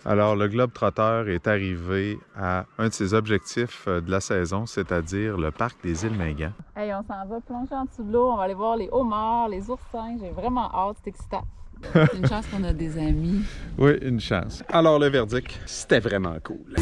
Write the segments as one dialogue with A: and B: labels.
A: Alors, le Globe-Trotter est arrivé à un de ses objectifs de la saison, c'est-à-dire le parc des îles Mingan.
B: Hey, on s'en va plonger en dessous de l'eau, on va aller voir les homards, les oursins. J'ai vraiment hâte, c'est excitant. Une chance qu'on a des amis.
A: Oui, une chance. Alors, le verdict, c'était vraiment cool.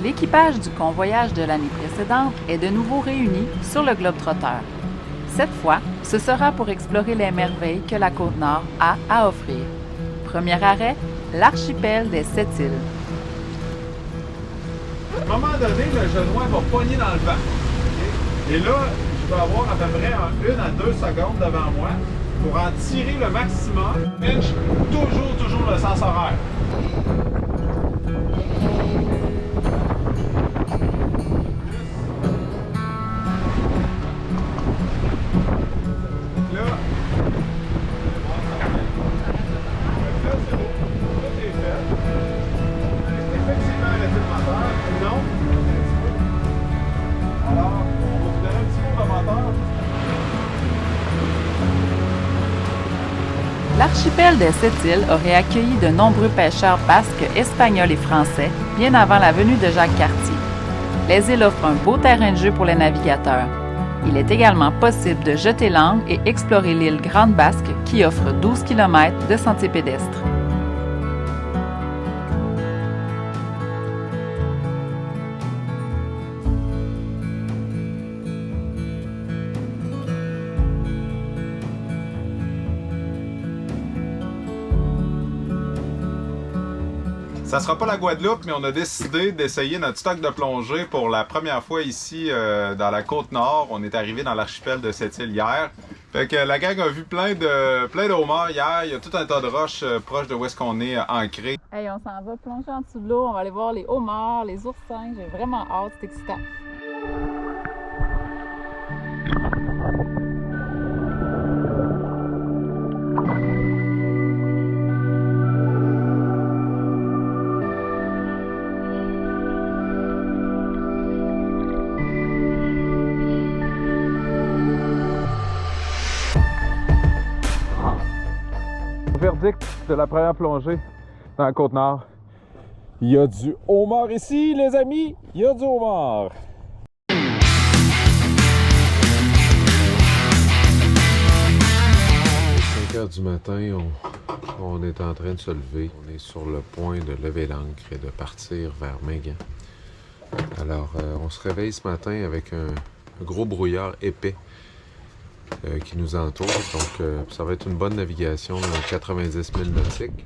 B: L'équipage du convoyage de l'année précédente est de nouveau réuni sur le Globe-Trotter. Cette fois, ce sera pour explorer les merveilles que la Côte-Nord a à offrir. Premier arrêt, l'archipel des Sept-Îles.
A: À un moment donné, le genois va pogner dans le vent. Okay? Et là, je vais avoir à peu près 1 à 2 secondes devant moi pour en tirer le maximum. Pinch, toujours le sens horaire.
B: L'archipel des Sept-Îles aurait accueilli de nombreux pêcheurs basques, espagnols et français bien avant la venue de Jacques Cartier. Les îles offrent un beau terrain de jeu pour les navigateurs. Il est également possible de jeter l'ancre et explorer l'île Grande Basque qui offre 12 km de sentiers pédestres.
A: Ça sera pas la Guadeloupe, mais on a décidé d'essayer notre stock de plongée pour la première fois ici dans la Côte-Nord. On est arrivé dans l'archipel de Sept-Îles hier. Fait que la gang a vu plein de homards hier. Il y a tout un tas de roches proches de où est-ce qu'on est ancré.
B: Hey, on s'en va plonger en dessous de l'eau, on va aller voir les homards, les oursins. J'ai vraiment hâte, c'est excitant.
A: Verdict de la première plongée dans la Côte-Nord. Il y a du homard ici, les amis! Il y a du homard! À 5 heures du matin, on est en train de se lever. On est sur le point de lever l'ancre et de partir vers Mingan. Alors, on se réveille ce matin avec un gros brouillard épais qui nous entoure. Donc, ça va être une bonne navigation dans 90 000 nautiques.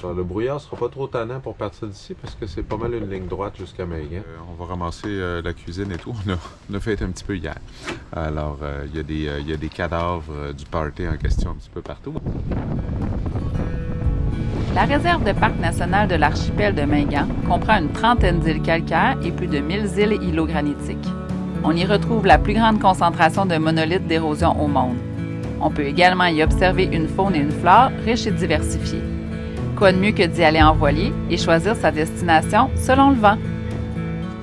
A: Alors, le brouillard ne sera pas trop tannant pour partir d'ici parce que c'est pas mal une ligne droite jusqu'à Mingan. On va ramasser la cuisine et tout. On a fait un petit peu hier. Alors, il y a des cadavres du party en question un petit peu partout.
B: La réserve de parc national de l'archipel de Mingan comprend une trentaine d'îles calcaires et plus de 1000 îles et îlots granitiques. On y retrouve la plus grande concentration de monolithes d'érosion au monde. On peut également y observer une faune et une flore riches et diversifiées. Quoi de mieux que d'y aller en voilier et choisir sa destination selon le vent?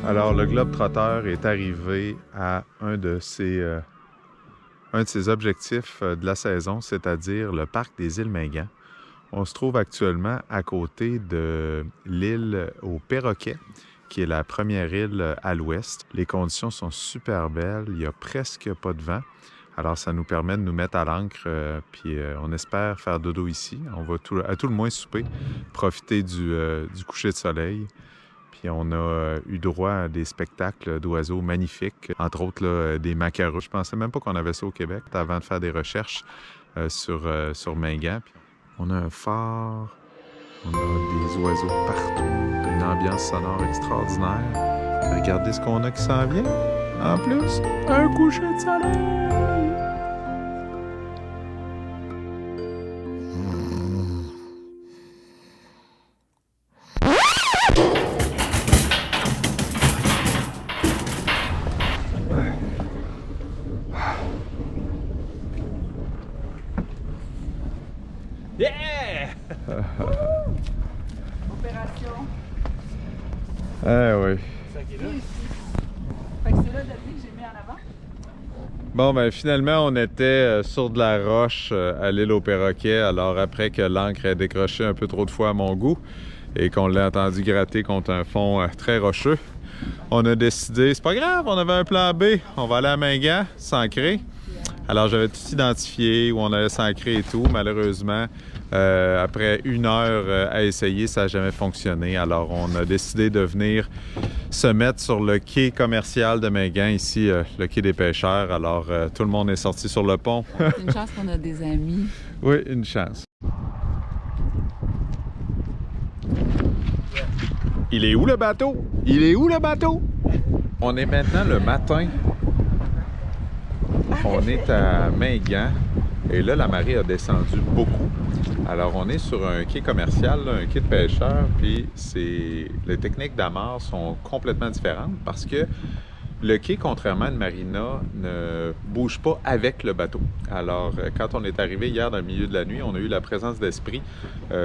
A: Alors, le Globe-Trotter est arrivé à un de ses objectifs de la saison, c'est-à-dire le parc des îles Mingan. On se trouve actuellement à côté de l'île aux Perroquets, qui est la première île à l'ouest. Les conditions sont super belles, il n'y a presque pas de vent. Alors, ça nous permet de nous mettre à l'ancre, puis on espère faire dodo ici. On va à tout le moins souper, profiter du coucher de soleil. Puis on a eu droit à des spectacles d'oiseaux magnifiques, entre autres là, des macareux. Je pensais même pas qu'on avait ça au Québec avant de faire des recherches sur Mingan. Puis on a un phare, on a des oiseaux partout, une ambiance sonore extraordinaire. Regardez ce qu'on a qui s'en vient. En plus, un coucher de soleil! Yeah!
B: Opération.
A: Ah oui.
B: C'est ça qui est là. Fait que c'est là depuis que j'ai mis en avant.
A: Bon, ben finalement, on était sur de la roche à l'île au Perroquet. Alors, après que l'ancre ait décroché un peu trop de fois à mon goût et qu'on l'a entendu gratter contre un fond très rocheux, on a décidé, c'est pas grave, on avait un plan B. On va aller à Mingan, s'ancrer. Alors, j'avais tout identifié où on allait s'ancrer et tout. Malheureusement, après 1 heure à essayer, ça n'a jamais fonctionné. Alors, on a décidé de venir se mettre sur le quai commercial de Mingan, ici, le quai des pêcheurs. Alors, tout le monde est sorti sur le pont.
B: Une chance qu'on a des amis.
A: Oui, une chance. Il est où le bateau? Il est où le bateau? On est maintenant le matin. On est à Mingan. Et là, la marée a descendu beaucoup. Alors, on est sur un quai commercial, là, un quai de pêcheurs, puis les techniques d'amarre sont complètement différentes parce que le quai, contrairement à une marina, ne bouge pas avec le bateau. Alors, quand on est arrivé hier dans le milieu de la nuit, on a eu la présence d'esprit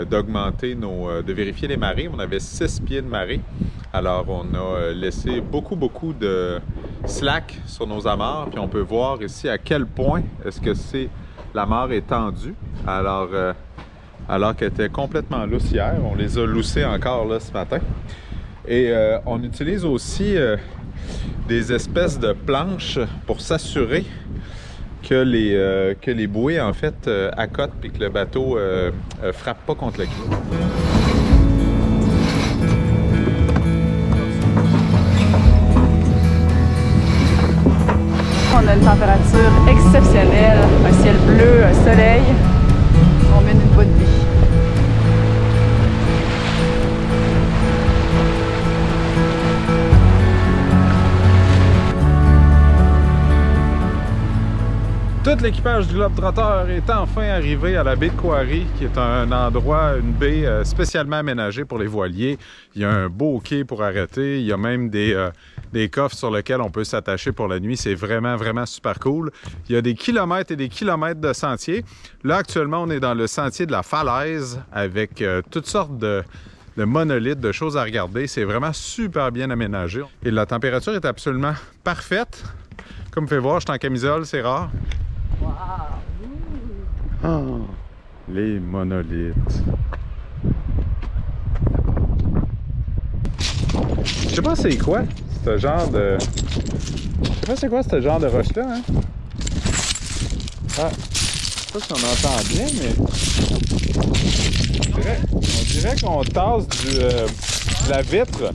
A: d'augmenter de vérifier les marées. On avait 6 pieds de marée. Alors, on a laissé beaucoup de slack sur nos amarres, puis on peut voir ici à quel point est-ce que l'amarre est tendue. Alors qu'elle était complètement lousse hier, on les a loussés encore là ce matin. Et on utilise aussi des espèces de planches pour s'assurer que les bouées en fait accotent et que le bateau frappe pas contre le quai.
B: On a une température exceptionnelle, un ciel bleu, un soleil. On mène une bonne vie.
A: Tout l'équipage du Globetrotter est enfin arrivé à la baie de Quarry, qui est un endroit, une baie spécialement aménagée pour les voiliers. Il y a un beau quai pour arrêter. Il y a même des coffres sur lesquels on peut s'attacher pour la nuit. C'est vraiment super cool. Il y a des kilomètres et des kilomètres de sentiers. Là, actuellement, on est dans le sentier de la Falaise avec toutes sortes de monolithes, de choses à regarder. C'est vraiment super bien aménagé. Et la température est absolument parfaite. Comme vous pouvez voir, je suis en camisole, c'est rare. Oh, les monolithes. Je sais pas c'est quoi ce genre de... Je sais pas c'est quoi ce genre de roche-là, hein? Ah, je sais pas si on entend bien, mais... On dirait qu'on tasse de la vitre.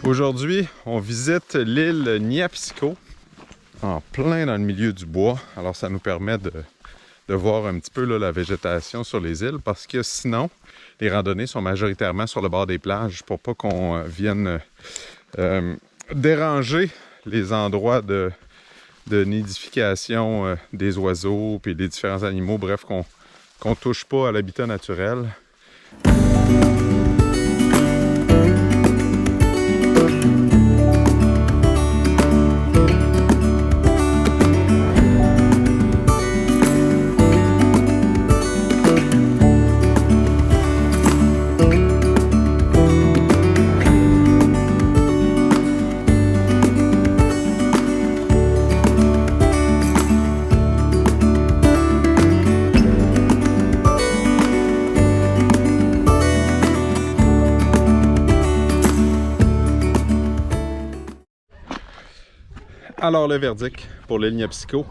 A: Aujourd'hui, on visite l'île Niapsco, en plein dans le milieu du bois. Alors, ça nous permet de voir un petit peu là, la végétation sur les îles, parce que sinon, les randonnées sont majoritairement sur le bord des plages pour pas qu'on vienne déranger les endroits de nidification des oiseaux puis des différents animaux, bref, qu'on touche pas à l'habitat naturel. Alors, le verdict pour l'île Niapsiko,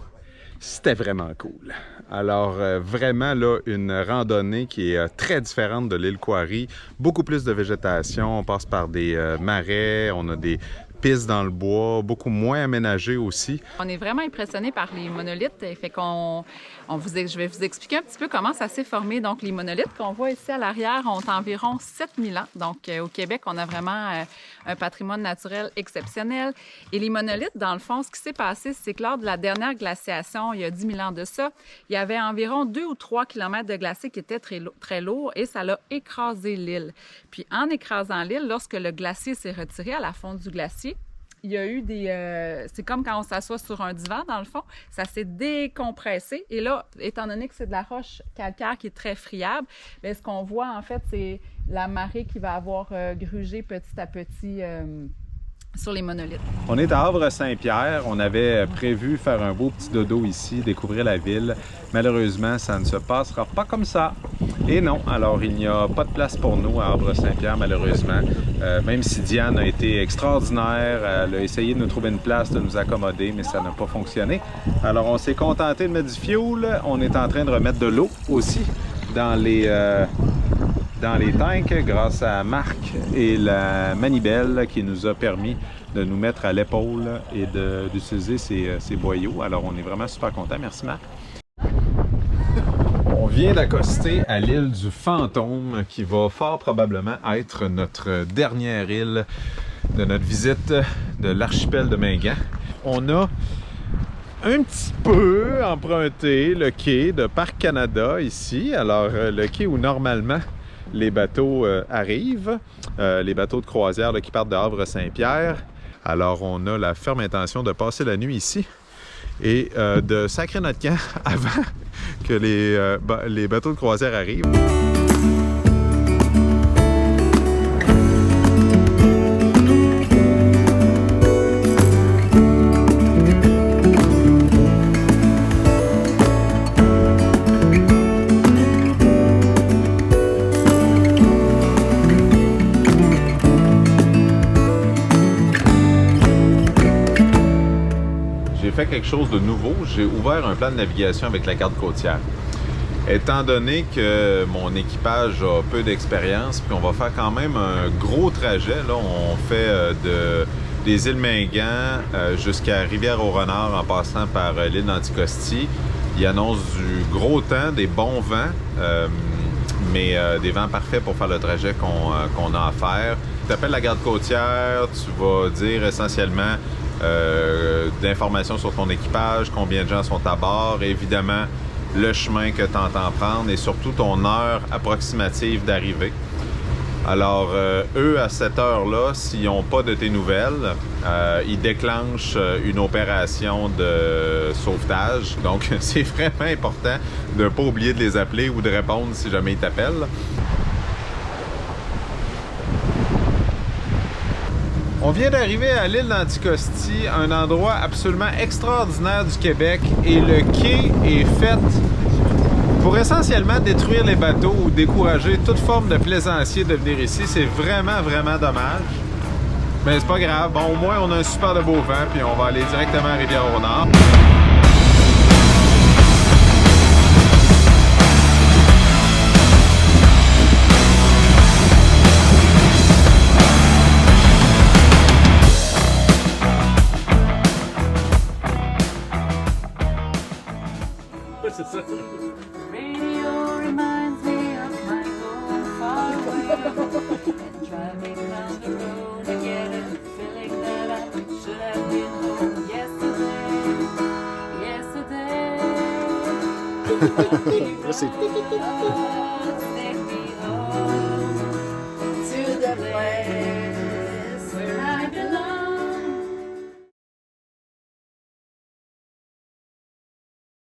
A: c'était vraiment cool. Alors, vraiment, là, une randonnée qui est très différente de l'île Quarry. Beaucoup plus de végétation, on passe par des marais, on a des pistes dans le bois, beaucoup moins aménagées aussi.
B: On est vraiment impressionné par les monolithes. Fait je vais vous expliquer un petit peu comment ça s'est formé. Donc, les monolithes qu'on voit ici à l'arrière ont environ 7000 ans. Donc, au Québec, on a vraiment un patrimoine naturel exceptionnel. Et les monolithes, dans le fond, ce qui s'est passé, c'est que lors de la dernière glaciation, il y a 10 000 ans de ça, il y avait environ 2 ou 3 kilomètres de glacier qui étaient très lourds et ça l'a écrasé l'île. Puis, en écrasant l'île, lorsque le glacier s'est retiré à la fonte du glacier, il y a eu c'est comme quand on s'assoit sur un divan, dans le fond, ça s'est décompressé. Et là, étant donné que c'est de la roche calcaire qui est très friable, bien, ce qu'on voit, en fait, c'est la marée qui va avoir grugé petit à petit sur les monolithes.
A: On est à Havre-Saint-Pierre. On avait prévu faire un beau petit dodo ici, découvrir la ville. Malheureusement, ça ne se passera pas comme ça. Et non, alors il n'y a pas de place pour nous à Havre-Saint-Pierre, malheureusement. Même si Diane a été extraordinaire, elle a essayé de nous trouver une place, de nous accommoder, mais ça n'a pas fonctionné. Alors on s'est contenté de mettre du fioul. On est en train de remettre de l'eau aussi dans les tanks grâce à Marc et la manivelle qui nous a permis de nous mettre à l'épaule et d'utiliser ces boyaux. Alors on est vraiment super contents. Merci Marc. On vient d'accoster à l'île du Fantôme qui va fort probablement être notre dernière île de notre visite de l'archipel de Mingan. On a un petit peu emprunté le quai de Parc Canada ici. Alors le quai où normalement les bateaux arrivent, les bateaux de croisière là, qui partent de Havre-Saint-Pierre. Alors on a la ferme intention de passer la nuit ici et de sacrer notre camp avant que les bateaux de croisière arrivent. J'ai fait quelque chose de nouveau. J'ai ouvert un plan de navigation avec la carte côtière. Étant donné que mon équipage a peu d'expérience, puis on va faire quand même un gros trajet, là, on fait des îles Mingan jusqu'à Rivière-au-Renard en passant par l'île d'Anticosti. Il annonce du gros temps, des bons vents, mais des vents parfaits pour faire le trajet qu'on a à faire. Tu appelles la garde côtière, tu vas dire essentiellement d'informations sur ton équipage, combien de gens sont à bord, évidemment le chemin que tu entends prendre et surtout ton heure approximative d'arrivée. Alors, eux, à cette heure-là, s'ils n'ont pas de tes nouvelles, ils déclenchent une opération de sauvetage. Donc, c'est vraiment important de ne pas oublier de les appeler ou de répondre si jamais ils t'appellent. On vient d'arriver à l'île d'Anticosti, un endroit absolument extraordinaire du Québec, et le quai est fait pour essentiellement détruire les bateaux ou décourager toute forme de plaisancier de venir ici. C'est vraiment, vraiment dommage. Mais c'est pas grave. Bon, au moins, on a un super de beau vent, puis on va aller directement à Rivière-au-Nord.
C: Merci.